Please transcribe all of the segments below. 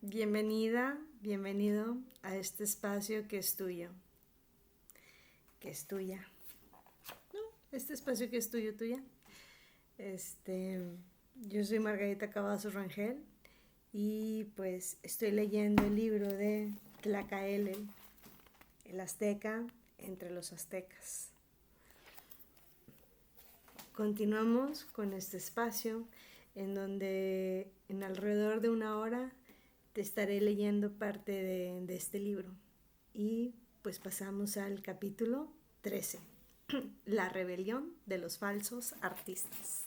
Bienvenida, bienvenido a este espacio que es tuyo, que es tuya. ¿No? Este espacio que es tuyo, tuya. Este, yo soy Margarita Cavazos Rangel y pues estoy leyendo el libro de Tlacaelel, el azteca entre los aztecas. Continuamos con este espacio en donde en alrededor de una hora te estaré leyendo parte de este libro. Y pues pasamos al capítulo 13, la rebelión de los falsos artistas.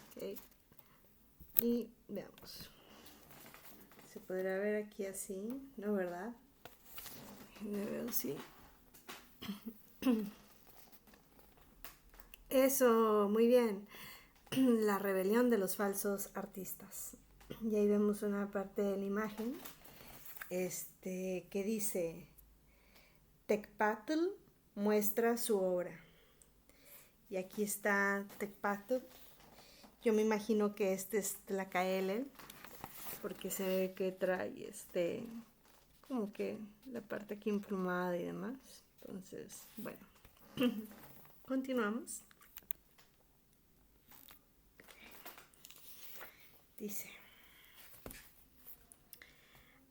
Okay. Y veamos. Se podrá ver aquí así, ¿no, verdad? Me veo así. Eso, muy bien. La rebelión de los falsos artistas. Y ahí vemos una parte de la imagen que dice: Tecpatl muestra su obra. Y aquí está Tecpatl. Yo me imagino que este es Tlacaelel, porque se ve que trae como que la parte aquí emplumada y demás. Entonces, bueno, continuamos. Dice: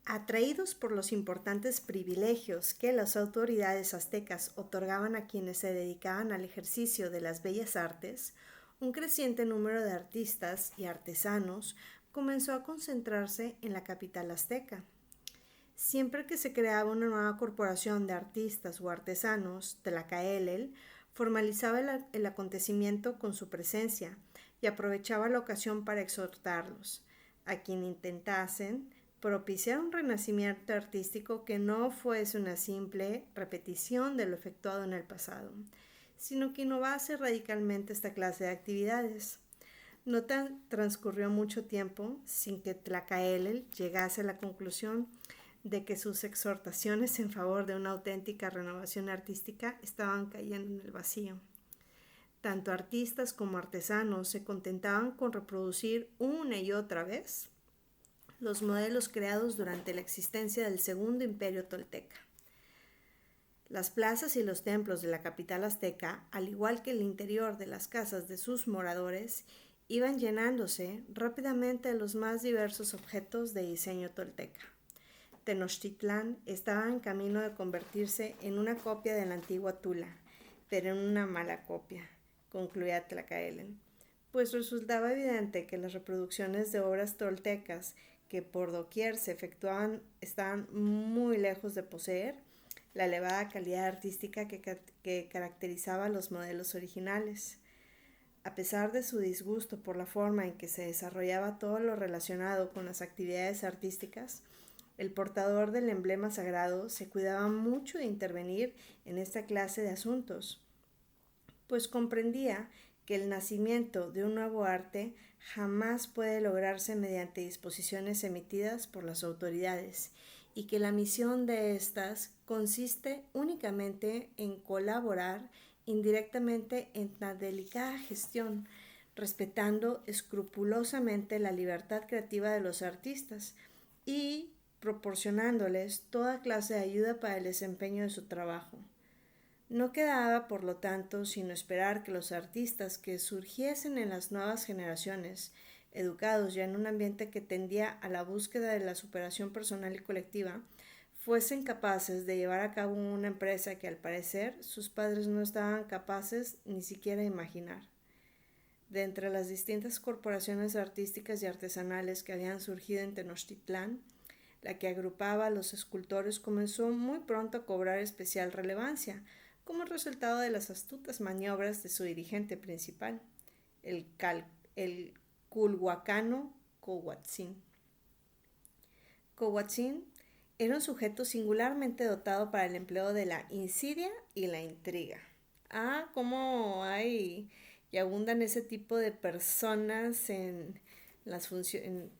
atraídos por los importantes privilegios que las autoridades aztecas otorgaban a quienes se dedicaban al ejercicio de las bellas artes, un creciente número de artistas y artesanos comenzó a concentrarse en la capital azteca. Siempre que se creaba una nueva corporación de artistas o artesanos, Tlacaelel formalizaba el acontecimiento con su presencia y aprovechaba la ocasión para exhortarlos, a quien intentasen propiciar un renacimiento artístico que no fuese una simple repetición de lo efectuado en el pasado, sino que innovase radicalmente esta clase de actividades. No transcurrió mucho tiempo sin que Tlacaelel llegase a la conclusión de que sus exhortaciones en favor de una auténtica renovación artística estaban cayendo en el vacío. Tanto artistas como artesanos se contentaban con reproducir una y otra vez los modelos creados durante la existencia del Segundo Imperio Tolteca. Las plazas y los templos de la capital azteca, al igual que el interior de las casas de sus moradores, iban llenándose rápidamente de los más diversos objetos de diseño tolteca. Tenochtitlán estaba en camino de convertirse en una copia de la antigua Tula, pero en una mala copia, concluía Tlacaelel, pues resultaba evidente que las reproducciones de obras toltecas que por doquier se efectuaban estaban muy lejos de poseer la elevada calidad artística que caracterizaba los modelos originales. A pesar de su disgusto por la forma en que se desarrollaba todo lo relacionado con las actividades artísticas, el portador del emblema sagrado se cuidaba mucho de intervenir en esta clase de asuntos, pues comprendía que el nacimiento de un nuevo arte jamás puede lograrse mediante disposiciones emitidas por las autoridades y que la misión de éstas consiste únicamente en colaborar indirectamente en la delicada gestión, respetando escrupulosamente la libertad creativa de los artistas y proporcionándoles toda clase de ayuda para el desempeño de su trabajo. No quedaba, por lo tanto, sino esperar que los artistas que surgiesen en las nuevas generaciones, educados ya en un ambiente que tendía a la búsqueda de la superación personal y colectiva, fuesen capaces de llevar a cabo una empresa que al parecer sus padres no estaban capaces ni siquiera de imaginar. De entre las distintas corporaciones artísticas y artesanales que habían surgido en Tenochtitlán, la que agrupaba a los escultores comenzó muy pronto a cobrar especial relevancia, como resultado de las astutas maniobras de su dirigente principal, el Culhuacano Coahuatzin. Coahuatzin era un sujeto singularmente dotado para el empleo de la insidia y la intriga. Cómo hay y abundan ese tipo de personas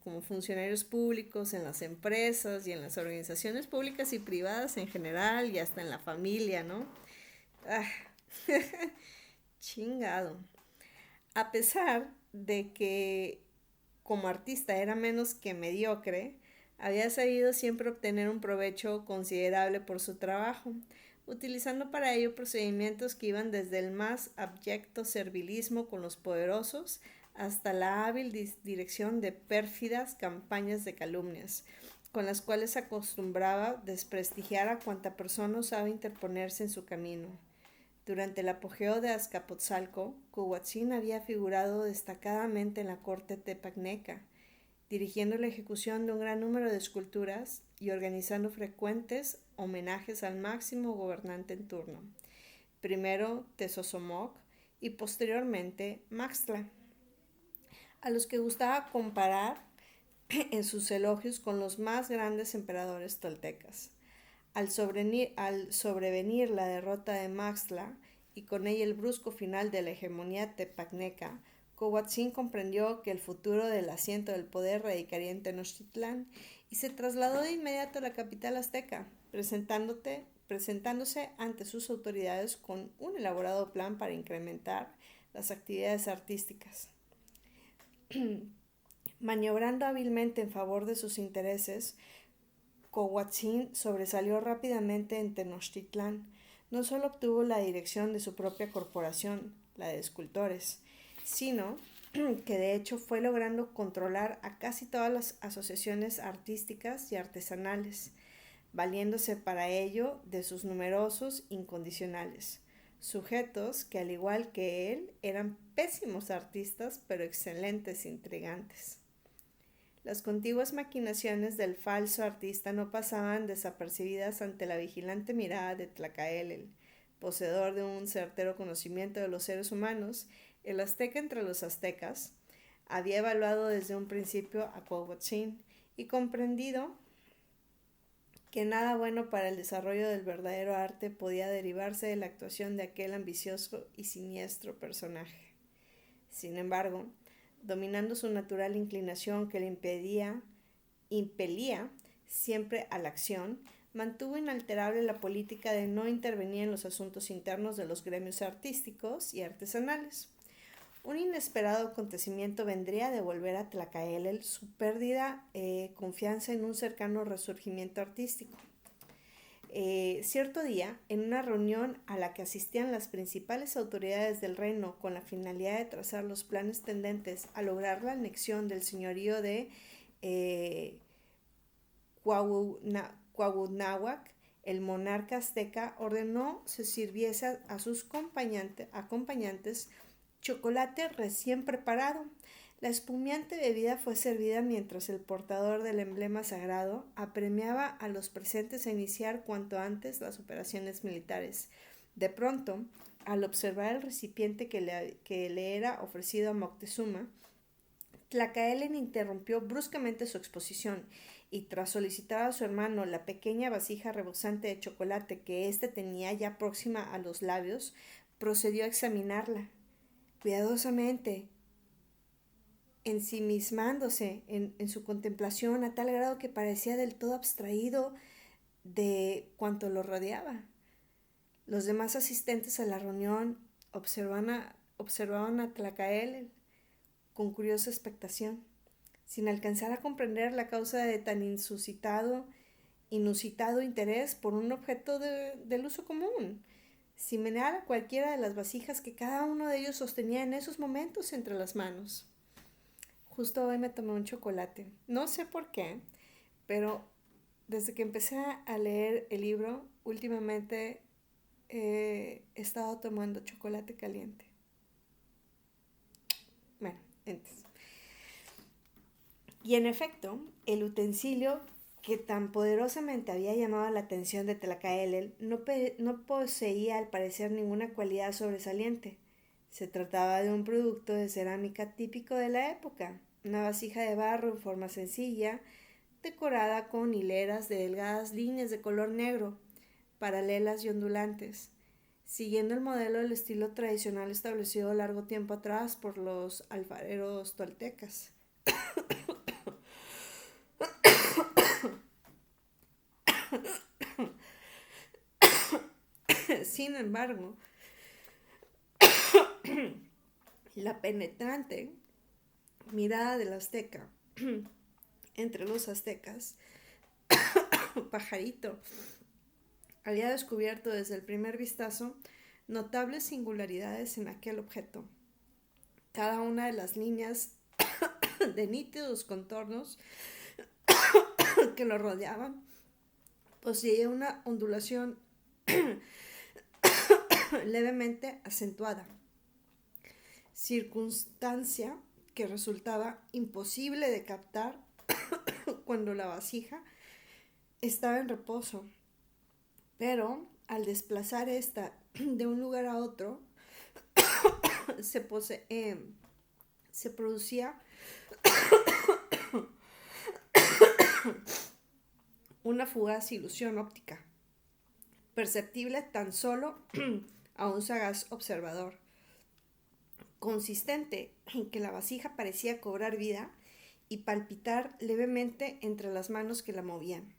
como funcionarios públicos, en las empresas y en las organizaciones públicas y privadas en general y hasta en la familia, ¿no? Chingado. A pesar de que como artista era menos que mediocre, Había sabido siempre obtener un provecho considerable por su trabajo, utilizando para ello procedimientos que iban desde el más abyecto servilismo con los poderosos hasta la hábil dirección de pérfidas campañas de calumnias, con las cuales acostumbraba desprestigiar a cuanta persona osaba interponerse en su camino. Durante el apogeo de Azcapotzalco, Coahuatzin había figurado destacadamente en la corte tepagneca, dirigiendo la ejecución de un gran número de esculturas y organizando frecuentes homenajes al máximo gobernante en turno, primero Tezosomoc y posteriormente Maxtla, a los que gustaba comparar en sus elogios con los más grandes emperadores toltecas. Al sobrevenir la derrota de Maxtla y con ella el brusco final de la hegemonía tepagneca, Coahuatzin comprendió que el futuro del asiento del poder radicaría en Tenochtitlán y se trasladó de inmediato a la capital azteca, presentándose ante sus autoridades con un elaborado plan para incrementar las actividades artísticas. Maniobrando hábilmente en favor de sus intereses, Coahuatzin sobresalió rápidamente en Tenochtitlán. No solo obtuvo la dirección de su propia corporación, la de escultores, sino que de hecho fue logrando controlar a casi todas las asociaciones artísticas y artesanales, valiéndose para ello de sus numerosos incondicionales, sujetos que al igual que él eran pésimos artistas pero excelentes intrigantes. Las contiguas maquinaciones del falso artista no pasaban desapercibidas ante la vigilante mirada de Tlacaelel, poseedor de un certero conocimiento de los seres humanos. El azteca entre los aztecas había evaluado desde un principio a Coahuatzin y comprendido que nada bueno para el desarrollo del verdadero arte podía derivarse de la actuación de aquel ambicioso y siniestro personaje. Sin embargo, dominando su natural inclinación que le impelía siempre a la acción, mantuvo inalterable la política de no intervenir en los asuntos internos de los gremios artísticos y artesanales. Un inesperado acontecimiento vendría a devolver a Tlacaelel su perdida confianza en un cercano resurgimiento artístico. Cierto día, en una reunión a la que asistían las principales autoridades del reino con la finalidad de trazar los planes tendentes a lograr la anexión del señorío de Cuauhnáhuac, el monarca azteca ordenó se sirviese a sus acompañantes chocolate recién preparado. La espumiante bebida fue servida mientras el portador del emblema sagrado apremiaba a los presentes a iniciar cuanto antes las operaciones militares. De pronto, al observar el recipiente que le era ofrecido a Moctezuma, Tlacaelel interrumpió bruscamente su exposición y tras solicitar a su hermano la pequeña vasija rebosante de chocolate que éste tenía ya próxima a los labios, procedió a examinarla. Cuidadosamente, ensimismándose en su contemplación a tal grado que parecía del todo abstraído de cuanto lo rodeaba. Los demás asistentes a la reunión observaban a Tlacaelel con curiosa expectación, sin alcanzar a comprender la causa de tan inusitado interés por un objeto del uso común, similar a cualquiera de las vasijas que cada uno de ellos sostenía en esos momentos entre las manos. Justo hoy me tomé un chocolate. No sé por qué, pero desde que empecé a leer el libro, últimamente he estado tomando chocolate caliente. Bueno, entonces. Y en efecto, el utensilio que tan poderosamente había llamado la atención de Tlacaelel no poseía al parecer ninguna cualidad sobresaliente. Se trataba de un producto de cerámica típico de la época, una vasija de barro en forma sencilla, decorada con hileras de delgadas líneas de color negro, paralelas y ondulantes, siguiendo el modelo del estilo tradicional establecido largo tiempo atrás por los alfareros toltecas. Sin embargo, la penetrante mirada del azteca entre los aztecas, Pajarito había descubierto desde el primer vistazo notables singularidades en aquel objeto. Cada una de las líneas de nítidos contornos que lo rodeaban poseía una ondulación levemente acentuada, circunstancia que resultaba imposible de captar cuando la vasija estaba en reposo, pero al desplazar esta de un lugar a otro se producía una fugaz ilusión óptica, perceptible tan solo a un sagaz observador, consistente en que la vasija parecía cobrar vida y palpitar levemente entre las manos que la movían.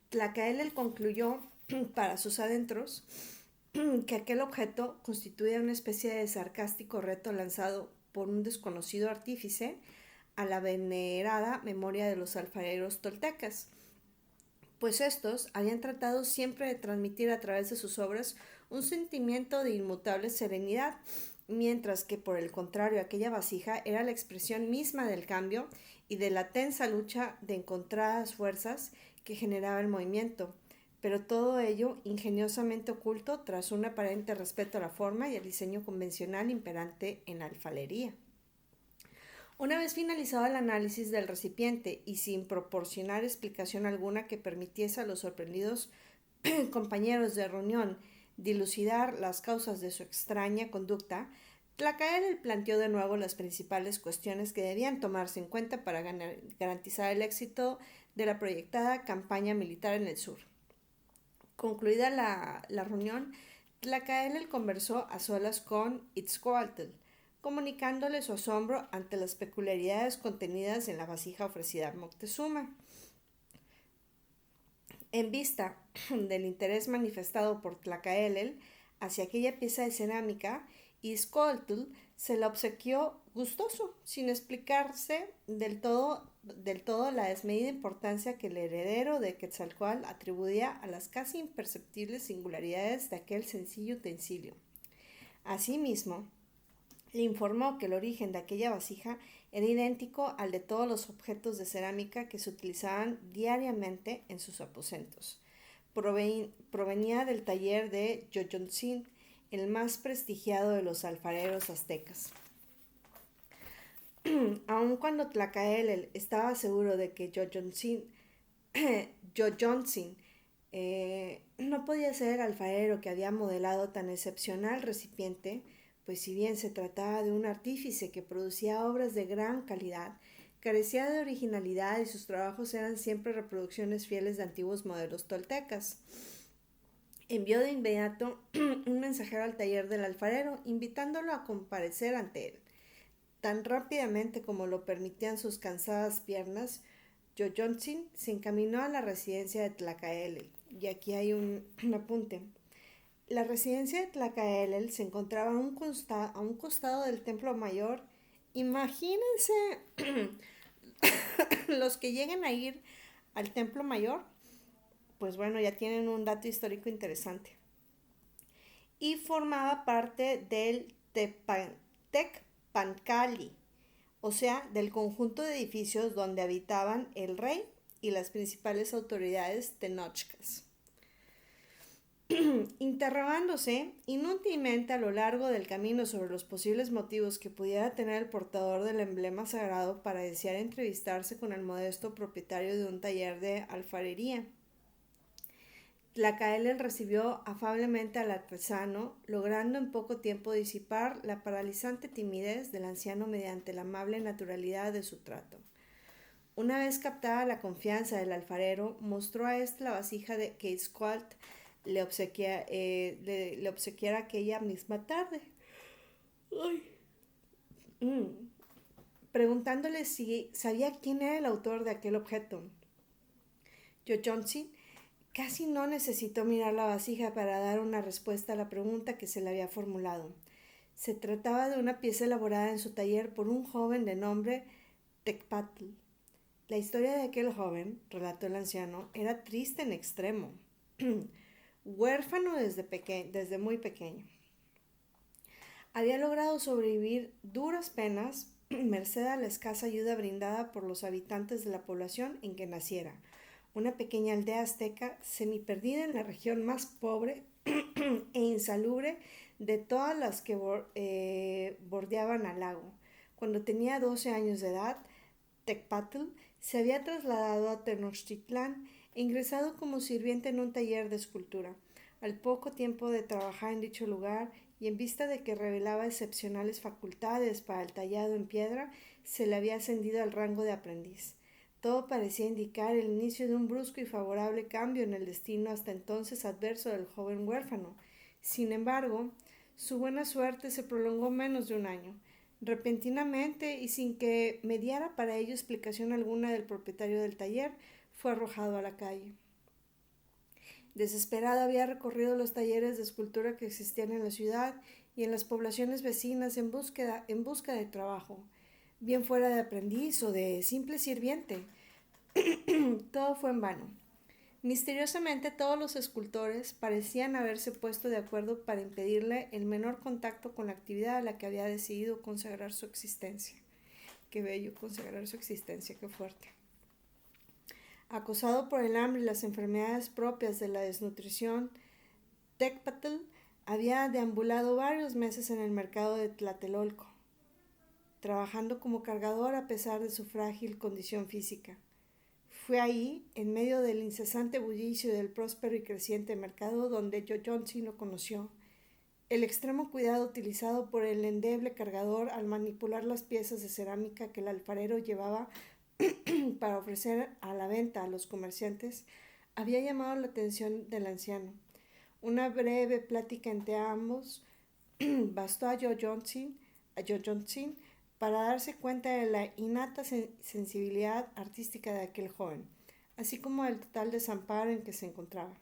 Tlacaelel concluyó para sus adentros que aquel objeto constituía una especie de sarcástico reto lanzado por un desconocido artífice a la venerada memoria de los alfareros toltecas, pues estos habían tratado siempre de transmitir a través de sus obras un sentimiento de inmutable serenidad, mientras que por el contrario aquella vasija era la expresión misma del cambio y de la tensa lucha de encontradas fuerzas que generaba el movimiento, pero todo ello ingeniosamente oculto tras un aparente respeto a la forma y al diseño convencional imperante en la alfarería. Una vez finalizado el análisis del recipiente y sin proporcionar explicación alguna que permitiese a los sorprendidos compañeros de reunión dilucidar las causas de su extraña conducta, Tlacaelel planteó de nuevo las principales cuestiones que debían tomarse en cuenta para garantizar el éxito de la proyectada campaña militar en el sur. Concluida la reunión, Tlacaelel conversó a solas con Itzcoatl, comunicándole su asombro ante las peculiaridades contenidas en la vasija ofrecida a Moctezuma. En vista del interés manifestado por Tlacaelel hacia aquella pieza de cerámica, Itzcoatl se la obsequió gustoso, sin explicarse del todo la desmedida importancia que el heredero de Quetzalcóatl atribuía a las casi imperceptibles singularidades de aquel sencillo utensilio. Asimismo, le informó que el origen de aquella vasija era idéntico al de todos los objetos de cerámica que se utilizaban diariamente en sus aposentos. Provenía del taller de Yoyotzin, el más prestigiado de los alfareros aztecas. Aun cuando Tlacaelel estaba seguro de que Yoyotzin no podía ser el alfarero que había modelado tan excepcional recipiente, pues si bien se trataba de un artífice que producía obras de gran calidad, carecía de originalidad y sus trabajos eran siempre reproducciones fieles de antiguos modelos toltecas. Envió de inmediato un mensajero al taller del alfarero, invitándolo a comparecer ante él. Tan rápidamente como lo permitían sus cansadas piernas, Yoyotzin se encaminó a la residencia de Tlacaelel. Y aquí hay un apunte. La residencia de Tlacaelel se encontraba a un costado del Templo Mayor. Imagínense los que lleguen a ir al Templo Mayor, pues bueno, ya tienen un dato histórico interesante. Y formaba parte del Tecpancali, o sea, del conjunto de edificios donde habitaban el rey y las principales autoridades tenochcas. Interrogándose inútilmente a lo largo del camino sobre los posibles motivos que pudiera tener el portador del emblema sagrado para desear entrevistarse con el modesto propietario de un taller de alfarería, Tlacaelel recibió afablemente al artesano, logrando en poco tiempo disipar la paralizante timidez del anciano mediante la amable naturalidad de su trato. Una vez captada la confianza del alfarero, mostró a éste la vasija de que Itzcoatl le obsequiara aquella misma tarde. Preguntándole si sabía quién era el autor de aquel objeto. Yoyotzin casi no necesitó mirar la vasija para dar una respuesta a la pregunta que se le había formulado. Se trataba de una pieza elaborada en su taller por un joven de nombre Tecpatl, La historia de aquel joven, relató el anciano, era triste en extremo. Huérfano desde muy pequeño. Había logrado sobrevivir duras penas merced a la escasa ayuda brindada por los habitantes de la población en que naciera, una pequeña aldea azteca semiperdida en la región más pobre e insalubre de todas las que bordeaban al lago. Cuando tenía 12 años de edad, Tecpatl se había trasladado a Tenochtitlán e ingresado como sirviente en un taller de escultura. Al poco tiempo de trabajar en dicho lugar y en vista de que revelaba excepcionales facultades para el tallado en piedra, se le había ascendido al rango de aprendiz. Todo parecía indicar el inicio de un brusco y favorable cambio en el destino hasta entonces adverso del joven huérfano. Sin embargo, su buena suerte se prolongó menos de un año. Repentinamente y sin que mediara para ello explicación alguna del propietario del taller, fue arrojado a la calle. Desesperado había recorrido los talleres de escultura que existían en la ciudad y en las poblaciones vecinas en busca de trabajo, bien fuera de aprendiz o de simple sirviente. Todo fue en vano. Misteriosamente todos los escultores parecían haberse puesto de acuerdo para impedirle el menor contacto con la actividad a la que había decidido consagrar su existencia. Qué bello, consagrar su existencia, qué fuerte. Acosado por el hambre y las enfermedades propias de la desnutrición, Tecpatl había deambulado varios meses en el mercado de Tlatelolco, trabajando como cargador a pesar de su frágil condición física. Fue ahí, en medio del incesante bullicio del próspero y creciente mercado, donde Yoyontzin lo conoció. El extremo cuidado utilizado por el endeble cargador al manipular las piezas de cerámica que el alfarero llevaba para ofrecer a la venta a los comerciantes había llamado la atención del anciano. Una breve plática entre ambos bastó a Yoyontzin para darse cuenta de la innata sensibilidad artística de aquel joven, así como del total desamparo en que se encontraba.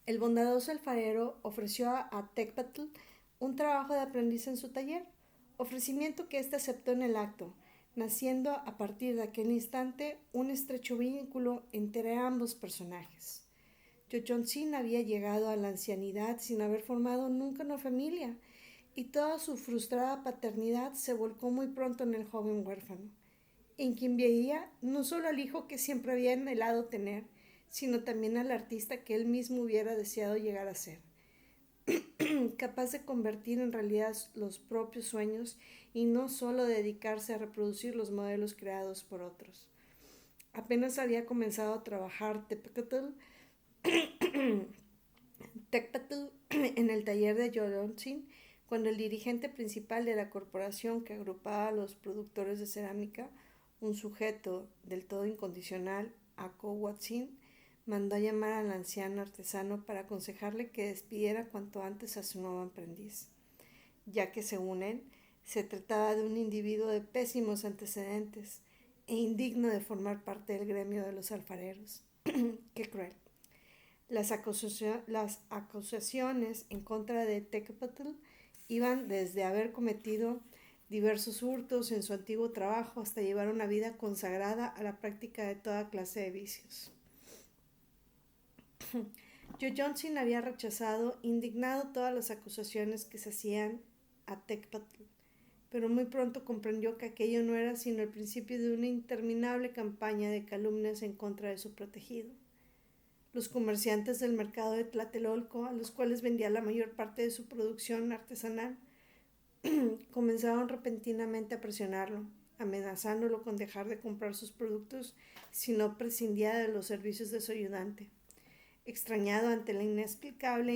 El bondadoso alfarero ofreció a Tecpatl un trabajo de aprendiz en su taller, ofrecimiento que éste aceptó en el acto, naciendo a partir de aquel instante un estrecho vínculo entre ambos personajes. Yoyontzin había llegado a la ancianidad sin haber formado nunca una familia, y toda su frustrada paternidad se volcó muy pronto en el joven huérfano, en quien veía no solo al hijo que siempre había anhelado tener, sino también al artista que él mismo hubiera deseado llegar a ser, capaz de convertir en realidad los propios sueños y no solo dedicarse a reproducir los modelos creados por otros. Apenas había comenzado a trabajar Tecpatl en el taller de Yoyontzin cuando el dirigente principal de la corporación que agrupaba a los productores de cerámica, un sujeto del todo incondicional, Akowatzin, mandó a llamar al anciano artesano para aconsejarle que despidiera cuanto antes a su nuevo aprendiz, ya que según él se trataba de un individuo de pésimos antecedentes e indigno de formar parte del gremio de los alfareros. Qué cruel. Las acusaciones en contra de Tecpatl iban desde haber cometido diversos hurtos en su antiguo trabajo hasta llevar una vida consagrada a la práctica de toda clase de vicios. Yoyontzin había rechazado, indignado, todas las acusaciones que se hacían a Tecpatl, pero muy pronto comprendió que aquello no era sino el principio de una interminable campaña de calumnias en contra de su protegido. Los comerciantes del mercado de Tlatelolco, a los cuales vendía la mayor parte de su producción artesanal, comenzaron repentinamente a presionarlo, amenazándolo con dejar de comprar sus productos si no prescindía de los servicios de su ayudante. Extrañado ante la inexplicable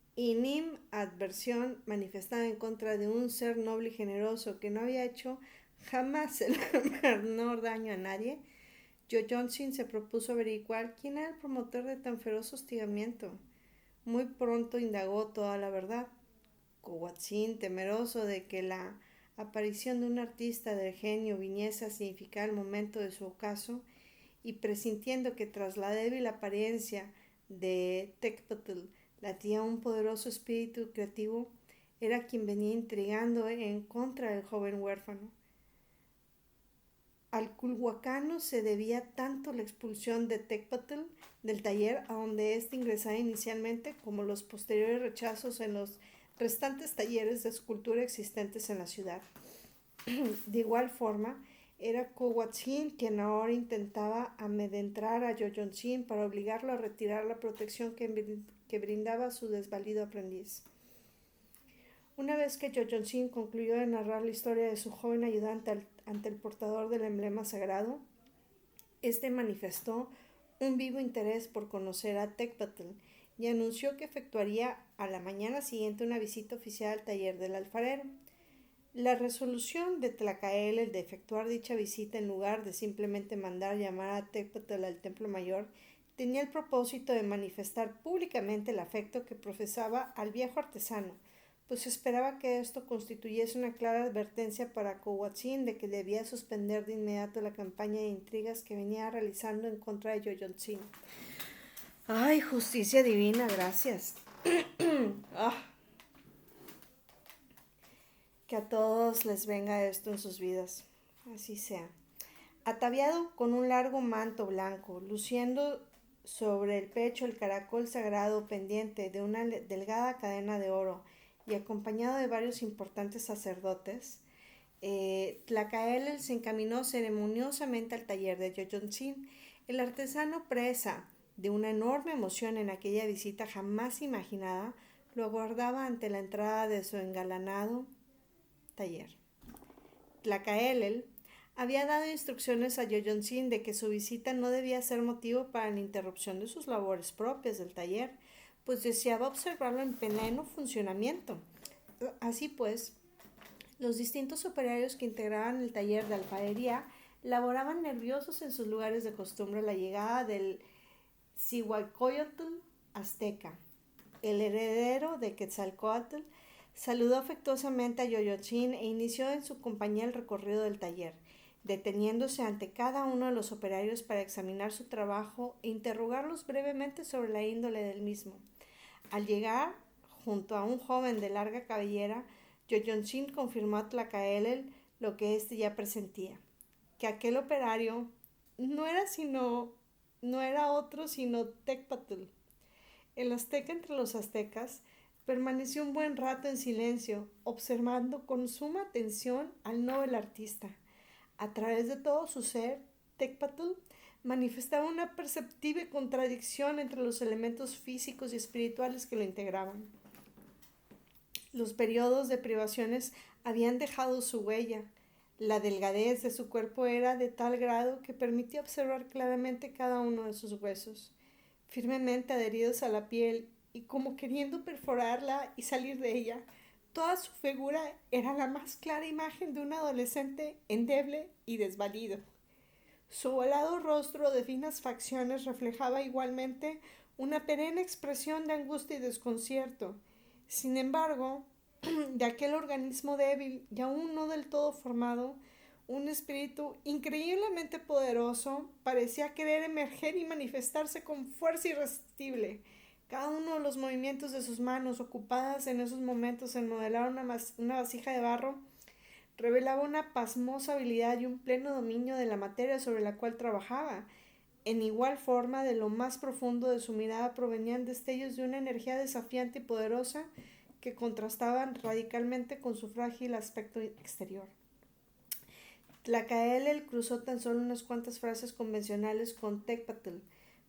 animadversión manifestada en contra de un ser noble y generoso que no había hecho jamás el menor daño a nadie, Yoyontzin se propuso averiguar quién era el promotor de tan feroz hostigamiento. Muy pronto indagó toda la verdad. Coahuatzin, temeroso de que la aparición de un artista del genio viniese a significar el momento de su ocaso, y presintiendo que tras la débil apariencia de Tecpatl latía un poderoso espíritu creativo, era quien venía intrigando en contra del joven huérfano. Al culhuacano se debía tanto la expulsión de Tecpatl del taller a donde éste ingresaba inicialmente como los posteriores rechazos en los restantes talleres de escultura existentes en la ciudad. De igual forma, era Coahuatzin quien ahora intentaba amedrentar a Yoyontzin para obligarlo a retirar la protección que brindaba a su desvalido aprendiz. Una vez que Yoyontzin concluyó de narrar la historia de su joven ayudante ante el portador del emblema sagrado, este manifestó un vivo interés por conocer a Tecpatl y anunció que efectuaría a la mañana siguiente una visita oficial al taller del alfarero. La resolución de Tlacael de efectuar dicha visita en lugar de simplemente mandar llamar a Tecpatl al templo mayor tenía el propósito de manifestar públicamente el afecto que profesaba al viejo artesano, pues esperaba que esto constituyese una clara advertencia para Coahuatzin de que debía suspender de inmediato la campaña de intrigas que venía realizando en contra de Yoyontzin. ¡Ay, justicia divina, gracias! Que a todos les venga esto en sus vidas, así sea. Ataviado con un largo manto blanco, luciendo sobre el pecho el caracol sagrado pendiente de una delgada cadena de oro y acompañado de varios importantes sacerdotes, Tlacael se encaminó ceremoniosamente al taller de Yoyontzin. El artesano, presa de una enorme emoción en aquella visita jamás imaginada, lo aguardaba ante la entrada de su engalanado taller. Tlacael había dado instrucciones a Yoyontzin de que su visita no debía ser motivo para la interrupción de sus labores propias del taller, pues deseaba observarlo en pleno funcionamiento. Así pues, los distintos operarios que integraban el taller de alfarería laboraban nerviosos en sus lugares de costumbre a la llegada del Zihualcoyotl azteca. El heredero de Quetzalcóatl saludó afectuosamente a Yoyontzin e inició en su compañía el recorrido del taller, deteniéndose ante cada uno de los operarios para examinar su trabajo e interrogarlos brevemente sobre la índole del mismo. Al llegar junto a un joven de larga cabellera, Yoyontzin confirmó a Tlacael lo que éste ya presentía, que aquel operario no era otro sino Tecpatl. El azteca entre los aztecas permaneció un buen rato en silencio, observando con suma atención al noble artista. A través de todo su ser, Tecpatl manifestaba una perceptible contradicción entre los elementos físicos y espirituales que lo integraban. Los periodos de privaciones habían dejado su huella. La delgadez de su cuerpo era de tal grado que permitía observar claramente cada uno de sus huesos, firmemente adheridos a la piel y como queriendo perforarla y salir de ella. Toda su figura era la más clara imagen de un adolescente endeble y desvalido. Su ovalado rostro de finas facciones reflejaba igualmente una perenne expresión de angustia y desconcierto. Sin embargo, de aquel organismo débil y aún no del todo formado, un espíritu increíblemente poderoso parecía querer emerger y manifestarse con fuerza irresistible. Cada uno de los movimientos de sus manos, ocupadas en esos momentos en modelar una vasija de barro, revelaba una pasmosa habilidad y un pleno dominio de la materia sobre la cual trabajaba. En igual forma, de lo más profundo de su mirada provenían destellos de una energía desafiante y poderosa que contrastaban radicalmente con su frágil aspecto exterior. Tlacael cruzó tan solo unas cuantas frases convencionales con Tecpatl,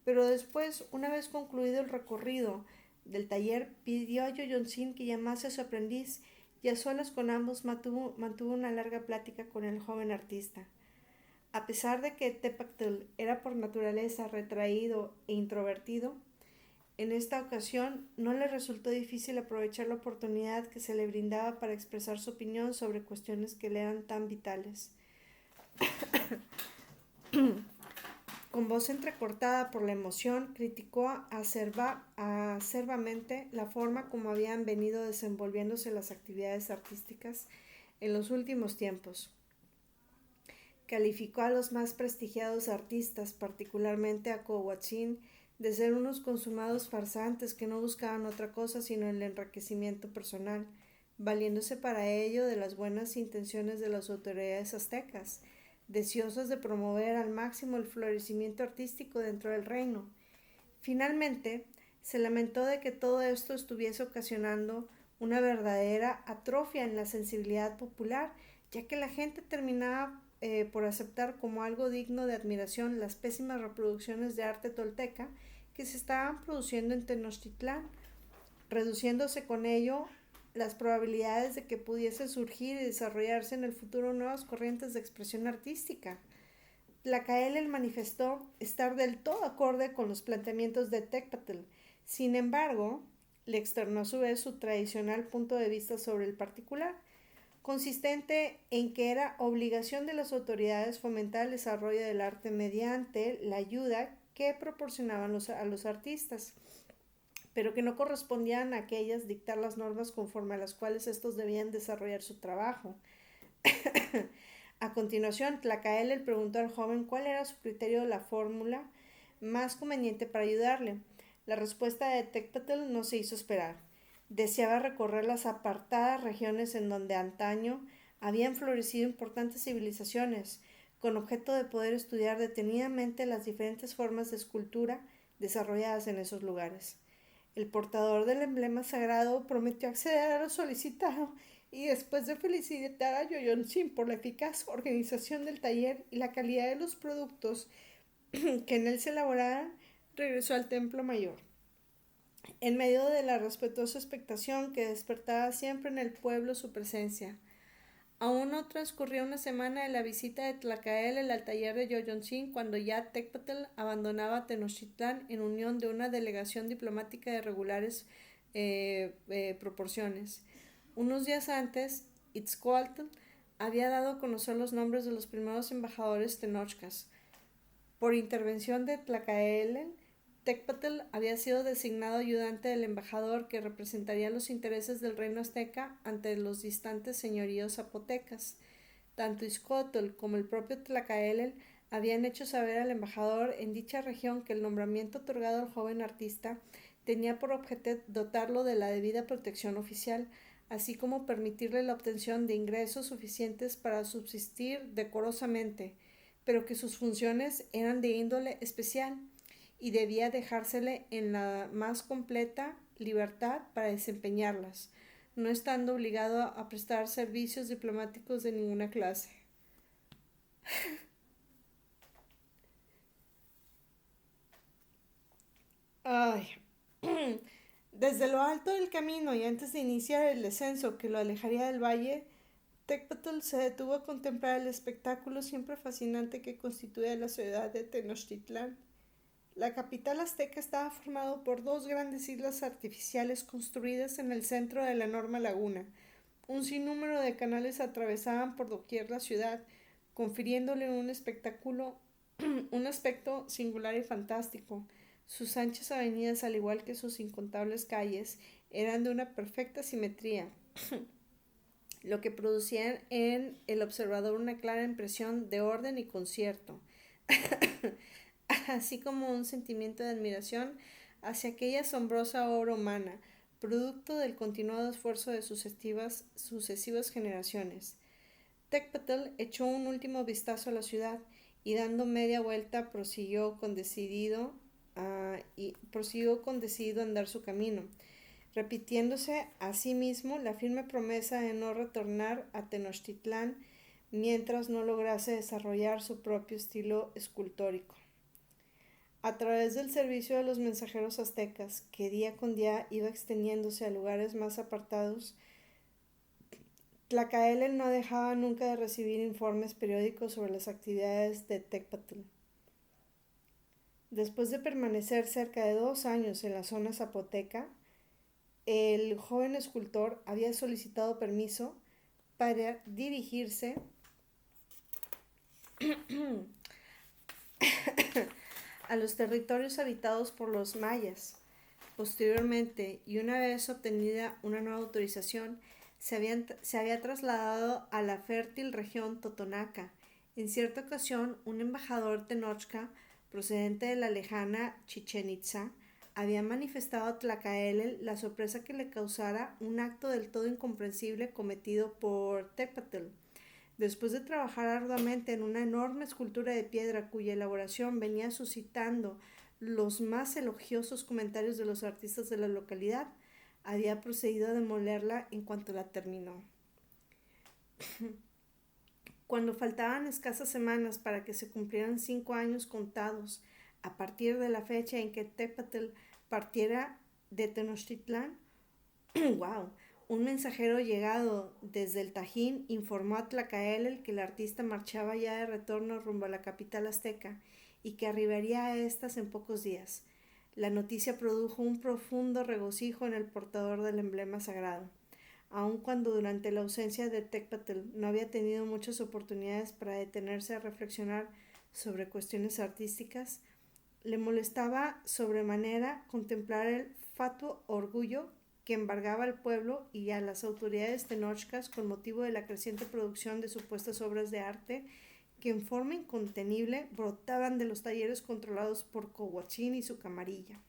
pero después, una vez concluido el recorrido del taller, pidió a Yoyontzin que llamase a su aprendiz y a solas con ambos mantuvo una larga plática con el joven artista. A pesar de que Tecpatl era por naturaleza retraído e introvertido, en esta ocasión no le resultó difícil aprovechar la oportunidad que se le brindaba para expresar su opinión sobre cuestiones que le eran tan vitales. Con voz entrecortada por la emoción, criticó acerbamente la forma como habían venido desenvolviéndose las actividades artísticas en los últimos tiempos. Calificó a los más prestigiados artistas, particularmente a Coahuatzin, de ser unos consumados farsantes que no buscaban otra cosa sino el enriquecimiento personal, valiéndose para ello de las buenas intenciones de las autoridades aztecas, deseosas de promover al máximo el florecimiento artístico dentro del reino. Finalmente, se lamentó de que todo esto estuviese ocasionando una verdadera atrofia en la sensibilidad popular, ya que la gente terminaba por aceptar como algo digno de admiración las pésimas reproducciones de arte tolteca que se estaban produciendo en Tenochtitlán, reduciéndose con ello las probabilidades de que pudiese surgir y desarrollarse en el futuro nuevas corrientes de expresión artística. Tlacaelel manifestó estar del todo acorde con los planteamientos de Tecpatl. Sin embargo, le externó a su vez su tradicional punto de vista sobre el particular, consistente en que era obligación de las autoridades fomentar el desarrollo del arte mediante la ayuda que proporcionaban a los artistas, pero que no correspondían a aquellas dictar las normas conforme a las cuales estos debían desarrollar su trabajo. A continuación, Tlacaelel preguntó al joven cuál era su criterio de la fórmula más conveniente para ayudarle. La respuesta de Tecpatl no se hizo esperar. Deseaba recorrer las apartadas regiones en donde antaño habían florecido importantes civilizaciones, con objeto de poder estudiar detenidamente las diferentes formas de escultura desarrolladas en esos lugares. El portador del emblema sagrado prometió acceder a lo solicitado y después de felicitar a Yoyontzin por la eficaz organización del taller y la calidad de los productos que en él se elaboraran, regresó al templo mayor. En medio de la respetuosa expectación que despertaba siempre en el pueblo su presencia. Aún no transcurría una semana de la visita de Tlacaelel al taller de Yoyontzin cuando ya Tecpatl abandonaba Tenochtitlán en unión de una delegación diplomática de regulares proporciones. Unos días antes, Itzcoatl había dado a conocer los nombres de los primeros embajadores tenochcas. Por intervención de Tlacaelel, Tecpatl había sido designado ayudante del embajador que representaría los intereses del reino azteca ante los distantes señoríos zapotecas. Tanto Itzcoatl como el propio Tlacaelel habían hecho saber al embajador en dicha región que el nombramiento otorgado al joven artista tenía por objeto dotarlo de la debida protección oficial, así como permitirle la obtención de ingresos suficientes para subsistir decorosamente, pero que sus funciones eran de índole especial y debía dejársele en la más completa libertad para desempeñarlas, no estando obligado a prestar servicios diplomáticos de ninguna clase. Ay. Desde lo alto del camino y antes de iniciar el descenso que lo alejaría del valle, Tecpatl se detuvo a contemplar el espectáculo siempre fascinante que constituía la ciudad de Tenochtitlán. La capital azteca estaba formada por dos grandes islas artificiales construidas en el centro de la enorme laguna. Un sinnúmero de canales atravesaban por doquier la ciudad, confiriéndole un un aspecto singular y fantástico. Sus anchas avenidas, al igual que sus incontables calles, eran de una perfecta simetría, lo que producía en el observador una clara impresión de orden y concierto, así como un sentimiento de admiración hacia aquella asombrosa obra humana, producto del continuado esfuerzo de sucesivas generaciones. Tecpatl echó un último vistazo a la ciudad y dando media vuelta prosiguió con decidido andar su camino, repitiéndose a sí mismo la firme promesa de no retornar a Tenochtitlán mientras no lograse desarrollar su propio estilo escultórico. A través del servicio de los mensajeros aztecas, que día con día iba extendiéndose a lugares más apartados, Tlacaelel no dejaba nunca de recibir informes periódicos sobre las actividades de Tecpatl. Después de permanecer cerca de 2 años en la zona zapoteca, el joven escultor había solicitado permiso para dirigirse a los territorios habitados por los mayas. Posteriormente, y una vez obtenida una nueva autorización, se había trasladado a la fértil región totonaca, En cierta ocasión, un embajador tenochca, procedente de la lejana Chichén Itzá, había manifestado a Tlacaelel la sorpresa que le causara un acto del todo incomprensible cometido por Tecpatl. Después de trabajar arduamente en una enorme escultura de piedra cuya elaboración venía suscitando los más elogiosos comentarios de los artistas de la localidad, había procedido a demolerla en cuanto la terminó. Cuando faltaban escasas semanas para que se cumplieran 5 años contados a partir de la fecha en que Tepatl partiera de Tenochtitlán, wow, un mensajero llegado desde el Tajín informó a Tlacaelel que el artista marchaba ya de retorno rumbo a la capital azteca y que arribaría a estas en pocos días. La noticia produjo un profundo regocijo en el portador del emblema sagrado. Aun cuando durante la ausencia de Tecpatl no había tenido muchas oportunidades para detenerse a reflexionar sobre cuestiones artísticas, le molestaba sobremanera contemplar el fatuo orgullo que embargaba al pueblo y a las autoridades tenochcas con motivo de la creciente producción de supuestas obras de arte que en forma incontenible brotaban de los talleres controlados por Cohuatzin y su camarilla.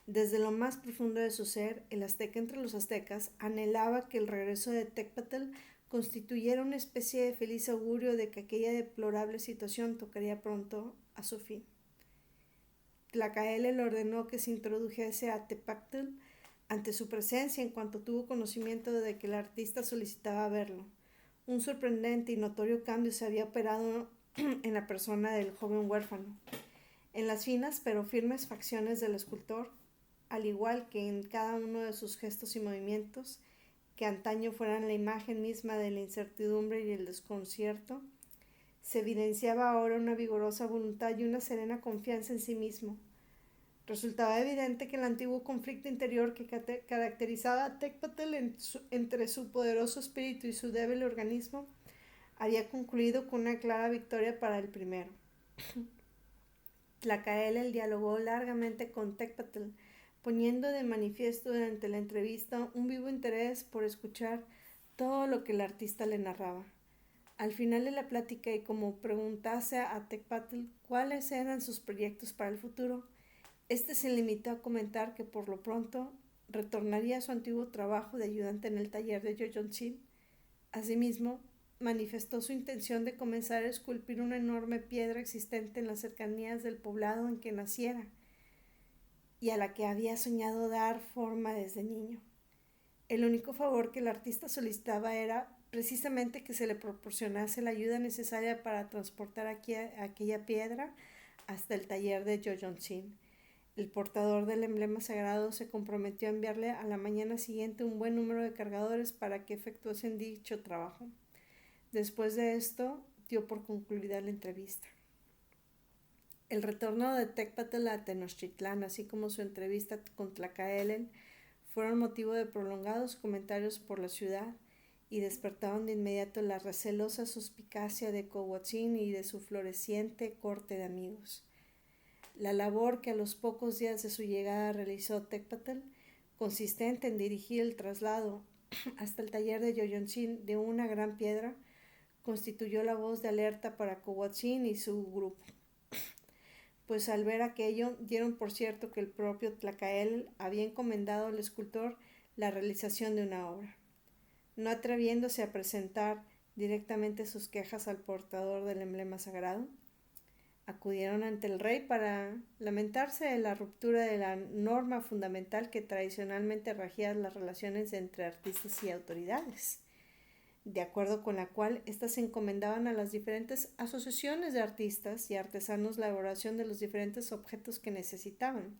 Desde lo más profundo de su ser, el azteca entre los aztecas anhelaba que el regreso de Tecpatl constituyera una especie de feliz augurio de que aquella deplorable situación tocaría pronto a su fin. Tlacaelel le ordenó que se introdujese a Tepactl ante su presencia en cuanto tuvo conocimiento de que el artista solicitaba verlo. Un sorprendente y notorio cambio se había operado en la persona del joven huérfano. En las finas pero firmes facciones del escultor, al igual que en cada uno de sus gestos y movimientos, que antaño fueran la imagen misma de la incertidumbre y el desconcierto, se evidenciaba ahora una vigorosa voluntad y una serena confianza en sí mismo. Resultaba evidente que el antiguo conflicto interior que caracterizaba a Tecpatl entre su poderoso espíritu y su débil organismo había concluido con una clara victoria para el primero. Tlacaelel dialogó largamente con Tecpatl, poniendo de manifiesto durante la entrevista un vivo interés por escuchar todo lo que el artista le narraba. Al final de la plática, y como preguntase a Tecpatl cuáles eran sus proyectos para el futuro, este se limitó a comentar que por lo pronto retornaría a su antiguo trabajo de ayudante en el taller de Yoyontzin. Asimismo, manifestó su intención de comenzar a esculpir una enorme piedra existente en las cercanías del poblado en que naciera y a la que había soñado dar forma desde niño. El único favor que el artista solicitaba era precisamente que se le proporcionase la ayuda necesaria para transportar aquella piedra hasta el taller de Yoyontzin. El portador del emblema sagrado se comprometió a enviarle a la mañana siguiente un buen número de cargadores para que efectuasen dicho trabajo. Después de esto, dio por concluida la entrevista. El retorno de Tecpatl a Tenochtitlán, así como su entrevista con Tlacaelel, fueron motivo de prolongados comentarios por la ciudad y despertaron de inmediato la recelosa suspicacia de Cohuatzin y de su floreciente corte de amigos. La labor que a los pocos días de su llegada realizó Tecpatl, consistente en dirigir el traslado hasta el taller de Yoyontzin de una gran piedra, constituyó la voz de alerta para Cohuatzin y su grupo, pues al ver aquello dieron por cierto que el propio Tlacaelel había encomendado al escultor la realización de una obra. No atreviéndose a presentar directamente sus quejas al portador del emblema sagrado, acudieron ante el rey para lamentarse de la ruptura de la norma fundamental que tradicionalmente regía las relaciones entre artistas y autoridades, de acuerdo con la cual éstas encomendaban a las diferentes asociaciones de artistas y artesanos la elaboración de los diferentes objetos que necesitaban,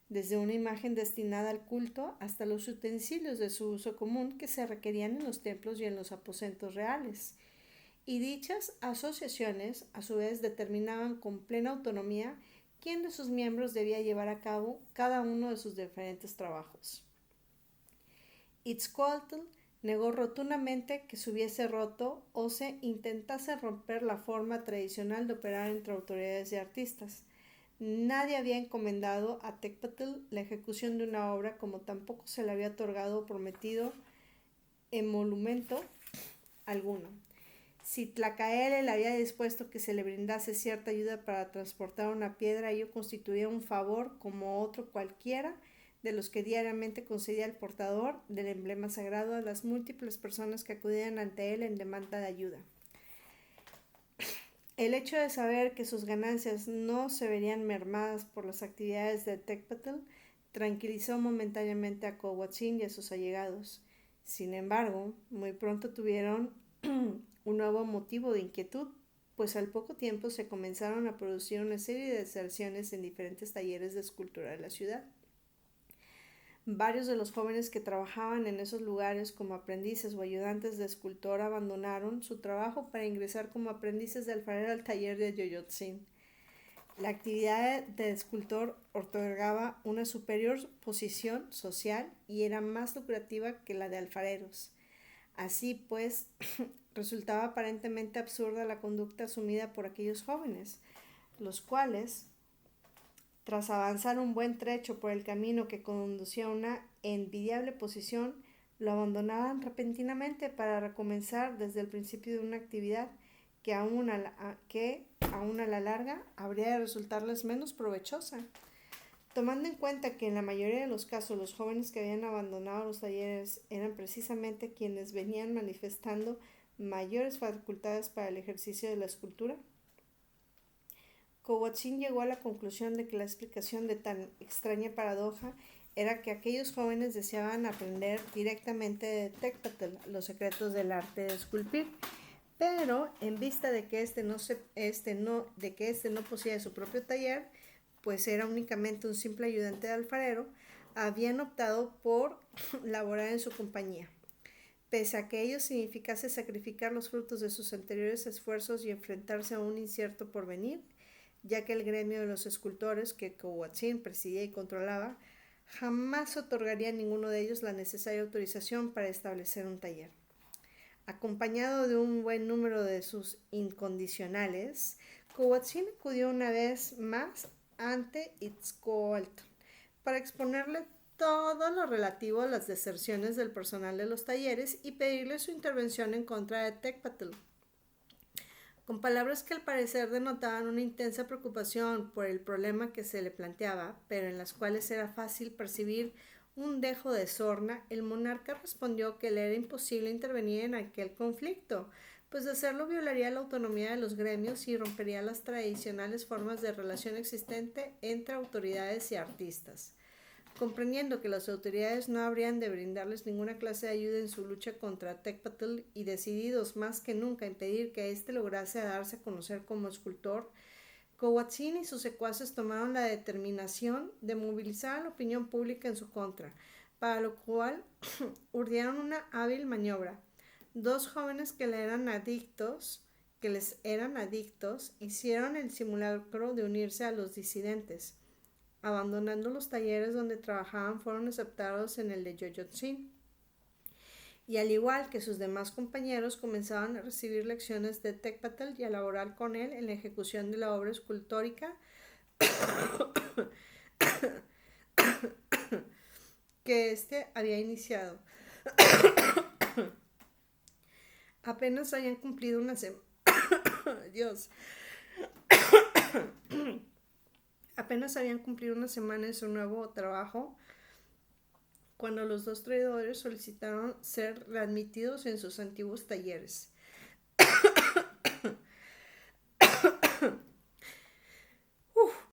desde una imagen destinada al culto hasta los utensilios de su uso común que se requerían en los templos y en los aposentos reales. Y dichas asociaciones, a su vez, determinaban con plena autonomía quién de sus miembros debía llevar a cabo cada uno de sus diferentes trabajos. Itzcoatl negó rotundamente que se hubiese roto o se intentase romper la forma tradicional de operar entre autoridades y artistas. Nadie había encomendado a Tecpatl la ejecución de una obra, como tampoco se le había otorgado o prometido emolumento alguno. Si Tlacaele le había dispuesto que se le brindase cierta ayuda para transportar una piedra, ello constituía un favor como otro cualquiera de los que diariamente concedía el portador del emblema sagrado a las múltiples personas que acudían ante él en demanda de ayuda. El hecho de saber que sus ganancias no se verían mermadas por las actividades de Tecpatl tranquilizó momentáneamente a Coahuatzin y a sus allegados. Sin embargo, muy pronto tuvieron un nuevo motivo de inquietud, pues al poco tiempo se comenzaron a producir una serie de deserciones en diferentes talleres de escultura de la ciudad. Varios de los jóvenes que trabajaban en esos lugares como aprendices o ayudantes de escultor abandonaron su trabajo para ingresar como aprendices de alfarero al taller de Yoyotzin. La actividad de escultor otorgaba una superior posición social y era más lucrativa que la de alfareros. Así pues, resultaba aparentemente absurda la conducta asumida por aquellos jóvenes, los cuales, tras avanzar un buen trecho por el camino que conducía a una envidiable posición, lo abandonaban repentinamente para recomenzar desde el principio de una actividad que aún a la larga habría de resultarles menos provechosa. Tomando en cuenta que en la mayoría de los casos los jóvenes que habían abandonado los talleres eran precisamente quienes venían manifestando mayores facultades para el ejercicio de la escultura, Coahuatzin llegó a la conclusión de que la explicación de tan extraña paradoja era que aquellos jóvenes deseaban aprender directamente de Tecpatl los secretos del arte de esculpir, pero en vista de que este no poseía su propio taller, pues era únicamente un simple ayudante de alfarero, habían optado por laborar en su compañía. Pese a que ello significase sacrificar los frutos de sus anteriores esfuerzos y enfrentarse a un incierto porvenir, ya que el gremio de los escultores que Coahuatzin presidía y controlaba jamás otorgaría a ninguno de ellos la necesaria autorización para establecer un taller. Acompañado de un buen número de sus incondicionales, Coahuatzin acudió una vez más ante Itzcoatl para exponerle todo lo relativo a las deserciones del personal de los talleres y pedirle su intervención en contra de Tecpatl. Con palabras que al parecer denotaban una intensa preocupación por el problema que se le planteaba, pero en las cuales era fácil percibir un dejo de sorna, el monarca respondió que le era imposible intervenir en aquel conflicto, pues de hacerlo violaría la autonomía de los gremios y rompería las tradicionales formas de relación existente entre autoridades y artistas. Comprendiendo que las autoridades no habrían de brindarles ninguna clase de ayuda en su lucha contra Tecpatl y decididos más que nunca a impedir que éste lograse darse a conocer como escultor, Coahuatzin y sus secuaces tomaron la determinación de movilizar a la opinión pública en su contra, para lo cual urdieron una hábil maniobra. Dos jóvenes que les eran adictos, hicieron el simulacro de unirse a los disidentes. Abandonando los talleres donde trabajaban, fueron aceptados en el de Yoyotzin. Y al igual que sus demás compañeros, comenzaban a recibir lecciones de Tecpatl y a laborar con él en la ejecución de la obra escultórica que éste había iniciado. Apenas habían cumplido una semana. Dios. Apenas habían cumplido una semana en su nuevo trabajo cuando los dos traidores solicitaron ser readmitidos en sus antiguos talleres.